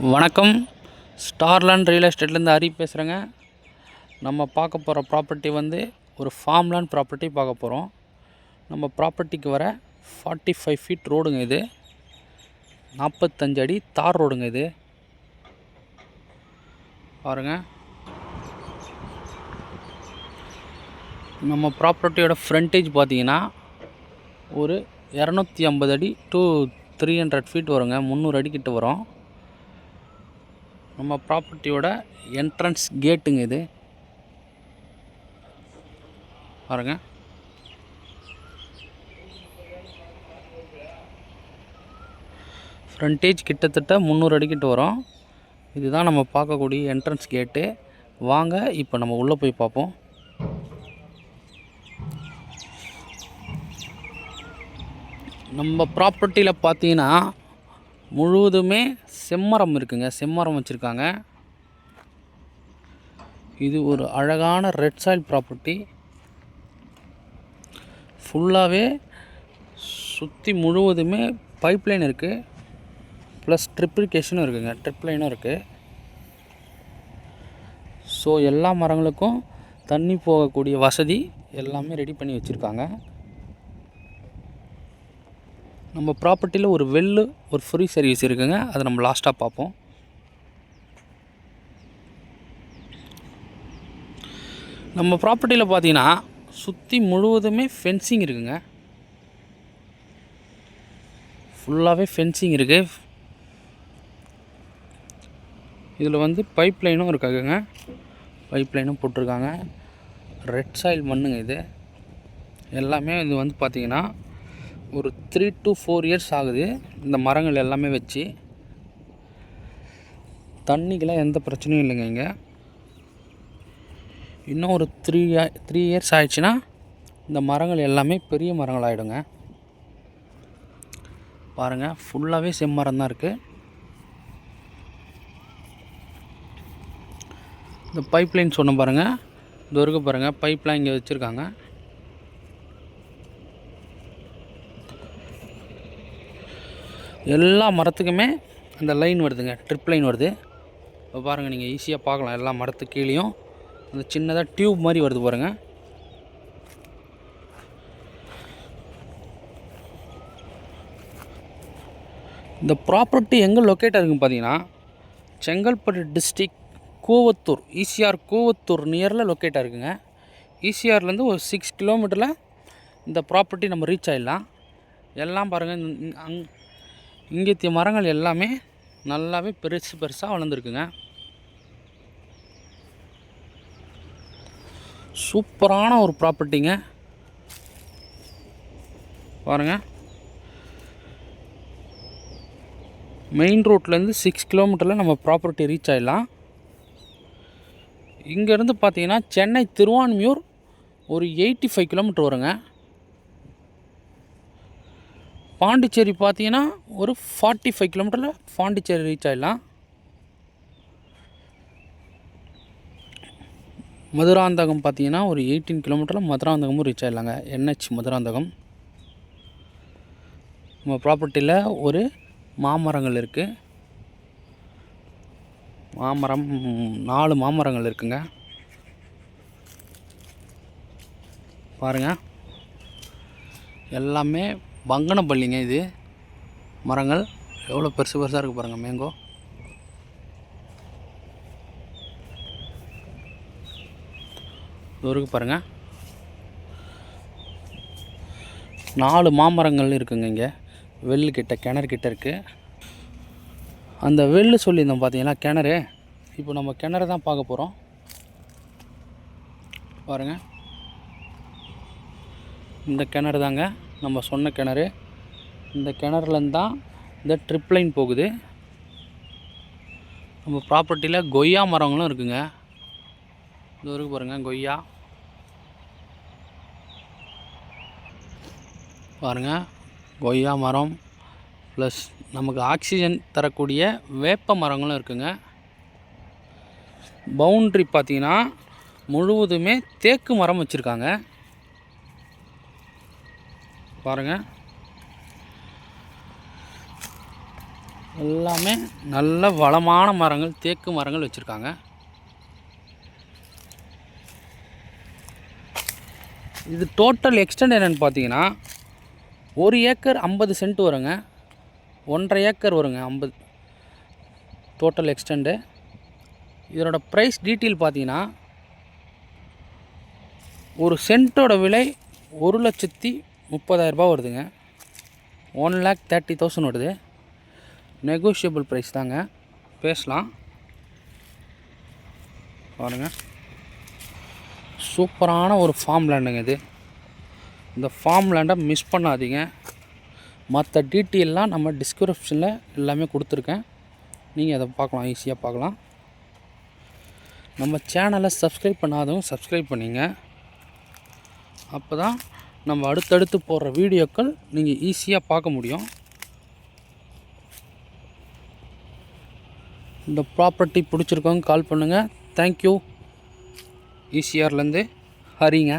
வணக்கம். ஸ்டார்லேண்ட் ரியல் எஸ்டேட்லேருந்து ஹரி பேசுகிறேங்க. நம்ம பார்க்க போகிற ப்ராப்பர்ட்டி வந்து ஒரு ஃபார்ம்லேண்ட் ப்ராப்பர்ட்டி பார்க்க போகிறோம். நம்ம ப்ராப்பர்ட்டிக்கு வர 45 ஃபீட் ரோடுங்க இது. 45 அடி தார் ரோடுங்க இது. பாருங்கள், நம்ம ப்ராப்பர்ட்டியோட ஃப்ரண்டேஜ் பார்த்தீங்கன்னா ஒரு 250 அடி டு 300 ஃபீட் வருங்க. 300 அடி கிட்ட வரும். நம்ம ப்ராப்பர்ட்டியோட என்ட்ரன்ஸ் கேட்டுங்க இது. பாருங்க, ஃப்ரண்டேஜ் கிட்டத்தட்ட 300 அடி கிட்ட வரும். இதுதான் நம்ம பார்க்கக்கூடிய என்ட்ரன்ஸ் கேட்டு. வாங்க இப்போ நம்ம உள்ளே போய் பார்ப்போம். நம்ம ப்ராப்பர்ட்டியில் பார்த்தீங்கன்னா முழுவதுமே செம்மரம் இருக்குங்க. செம்மரம் வச்சுருக்காங்க. இது ஒரு அழகான ரெட் சாயில் ப்ராப்பர்ட்டி. ஃபுல்லாகவே சுற்றி முழுவதுமே பைப்லைன் இருக்குது, ப்ளஸ் ட்ரிப்ளிகேஷனும் இருக்குங்க. ட்ரிப்லைனும் இருக்குது. ஸோ எல்லா மரங்களுக்கும் தண்ணி போகக்கூடிய வசதி எல்லாமே ரெடி பண்ணி வச்சுருக்காங்க. நம்ம ப்ராப்பர்ட்டியில் ஒரு வெல்லு, ஒரு ஃப்ரீ சர்வீஸ் இருக்குங்க. அதை நம்ம லாஸ்ட்டாக பார்ப்போம். நம்ம ப்ராப்பர்ட்டியில் பார்த்தீங்கன்னா சுற்றி முழுவதுமே ஃபென்சிங் இருக்குங்க. ஃபுல்லாகவே ஃபென்சிங் இருக்குது. இதில் வந்து பைப் லைனும் இருக்காங்க. பைப் லைனும் போட்டிருக்காங்க. ரெட் சாயில் மண்ணுங்க இது. எல்லாமே இது வந்து பார்த்திங்கன்னா ஒரு 3 to 4 இயர்ஸ் ஆகுது இந்த மரங்கள் எல்லாமே வச்சு. தண்ணிக்கெலாம் எந்த பிரச்சனையும் இல்லைங்க. இங்கே இன்னும் ஒரு 3 இயர்ஸ் ஆயிடுச்சுன்னா இந்த மரங்கள் எல்லாமே பெரிய மரங்கள் ஆகிடுங்க. பாருங்கள், ஃபுல்லாகவே செம்மரம் தான் இருக்குது. இந்த பைப்லைன் சொன்ன பாருங்கள், இது வரைக்கும் பாருங்கள், பைப்லாம் இங்கே வச்சுருக்காங்க. எல்லா மரத்துக்குமே அந்த லைன் வருதுங்க, ட்ரிப் லைன் வருது. இப்போ பாருங்கள், நீங்கள் ஈஸியாக பார்க்கலாம். எல்லா மரத்துக்கு கீழேயும் அந்த சின்னதாக டியூப் மாதிரி வருது பாருங்கள். இந்த ப்ராப்பர்ட்டி எங்கே லொக்கேட்டாக இருக்குன்னு பார்த்தீங்கன்னா செங்கல்பட்டு டிஸ்ட்ரிக் கூவத்தூர், ஈசிஆர் கூவத்தூர் நியரில் லொக்கேட்டாக இருக்குங்க. ஈசிஆர்லேருந்து ஒரு 6 கிலோமீட்டரில் இந்த ப்ராப்பர்ட்டி நம்ம ரீச் ஆகிடலாம். எல்லாம் பாருங்கள், இங்கே மரங்கள் எல்லாமே நல்லாவே பெருசாக வளர்ந்துருக்குங்க. சூப்பரான ஒரு ப்ராப்பர்ட்டிங்க. பாருங்கள், மெயின் ரோட்லேருந்து 6 கிலோமீட்டரில் நம்ம ப்ராப்பர்ட்டி ரீச் ஆகிடலாம். இங்கேருந்து பார்த்தீங்கன்னா சென்னை திருவான்மியூர் ஒரு 85 கிலோமீட்டர் வருங்க. பாண்டிச்சேரி பார்த்தீங்கன்னா ஒரு 45 கிலோமீட்டரில் பாண்டிச்சேரி ரீச் ஆகிடலாம். மதுராந்தகம் பார்த்தீங்கன்னா ஒரு 18 கிலோமீட்டரில் மதுராந்தகமும் ரீச் ஆகிடலாங்க. NH மதுராந்தகம். நம்ம ப்ராப்பர்ட்டியில் ஒரு மாமரங்கள் இருக்குது. மாமரம் 4 மாமரங்கள் இருக்குங்க. பாருங்கள், எல்லாமே பங்கனப்பள்ளிங்க. இது மரங்கள் எவ்வளோ பெருசாக இருக்குது பாருங்கள். மேங்கோ இருக்கு பாருங்கள். 4 மாமரங்கள் இருக்குங்க. இங்கே வெள்ளு கிட்ட, கிணறு கிட்ட இருக்குது. அந்த வெள்ளு சொல்லியிருந்தோம் பார்த்தீங்களா, கிணறு. இப்போ நம்ம கிணறு தான் பார்க்க போகிறோம். பாருங்கள், இந்த கிணறு தாங்க நம்ம சொன்ன கிணறு. இந்த கிணறுலேருந்து தான் இந்த ட்ரிப் லைன் போகுது. நம்ம ப்ராப்பர்ட்டியில் கொய்யா மரங்களும் இருக்குங்க. இது வரைக்கும் பாருங்கள், கொய்யா பாருங்கள். கொய்யா மரம் ப்ளஸ் நமக்கு ஆக்சிஜன் தரக்கூடிய வேப்ப மரங்களும் இருக்குங்க. பவுண்ட்ரி பார்த்திங்கன்னா முழுவதுமே தேக்கு மரம் வச்சுருக்காங்க. பாருங்கள், எல்லாமே நல்ல வளமான மரங்கள், தேக்கு மரங்கள் வச்சுருக்காங்க. இது டோட்டல் எக்ஸ்டெண்ட் என்னென்னு பார்த்தீங்கன்னா 1 ஏக்கர் 50 சென்ட் வருங்க. 1.5 ஏக்கர் வருங்க 50 டோட்டல் எக்ஸ்டெண்டு. இதனோட ப்ரைஸ் டீட்டெயில் பார்த்தீங்கன்னா ஒரு சென்ட்டோட விலை 1,30,000 வருதுங்க. 1,30,000 வருது. நெகோஷியபிள் ப்ரைஸ் தாங்க, பேசலாம். பாருங்கள், சூப்பரான ஒரு ஃபார்ம் லேண்டுங்க இது. இந்த ஃபார்ம் லேண்டை மிஸ் பண்ணாதீங்க. மற்ற டீட்டெயிலெலாம் நம்ம டிஸ்கிரிப்ஷனில் எல்லாமே கொடுத்துருக்கேன், நீங்கள் அதை பார்க்கலாம், ஈஸியாக பார்க்கலாம். நம்ம சேனலை சப்ஸ்கிரைப் பண்ணாதவங்க சப்ஸ்கிரைப் பண்ணிங்க. அப்போ தான் நம்ம அடுத்தடுத்து போடுற வீடியோக்கள் நீங்கள் ஈஸியாக பார்க்க முடியும். இந்த ப்ராப்பர்ட்டி பிடிச்சிருக்கவங்க கால் பண்ணுங்கள். தேங்க்யூ. ஈசிஆர்லேருந்து ஹரிங்க.